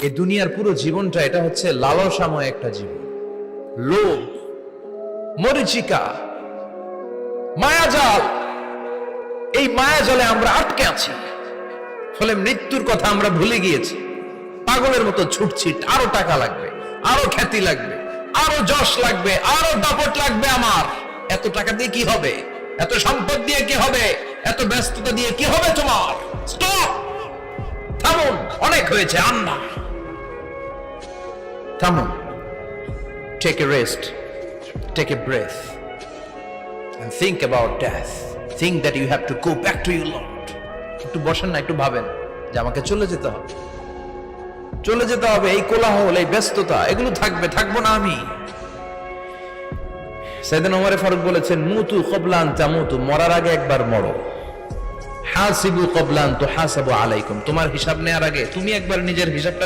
এই দুনিয়ার পুরো জীবনটা এটা হচ্ছে লালসাময় একটা জীবন, লোভ, মরিচিকা, মায়াজাল। এই মায়াজালে আমরা আটকে আছি, ফলে মৃত্যুর কথা আমরা ভুলে গিয়েছি। পাগলের মতো ছুটছি, আরো টাকা লাগবে, আরো খ্যাতি লাগবে, আরো যশ লাগবে, আরো দাপট লাগবে। আমার এত টাকা দিয়ে কি হবে? এত সম্পদ দিয়ে কি হবে? এত ব্যস্ততা দিয়ে কি হবে? তোমার স্টপ, থামুন, অনেক হয়েছে, আন্না থামুন। Take a rest, take a breath and think about death. Think that you have to go back to your Lord. একটু বসেন না, একটু ভাবেন যে আমাকে চলে যেতে হবে, চলে যেতে হবে। এই কোলাহল, এই ব্যস্ততা, এগুলো থাকবে, থাকবো না আমি। সাইয়েদনা ওমর ফারুক বলেছেন, মুতু ক্বাবলা আন তামুতু, মরার আগে একবার মরো। হাসিবু ক্বাবলা আন তুহাসাবু আলাইকুম, তোমার হিসাব নেওয়ার আগে তুমি একবার নিজের হিসাবটা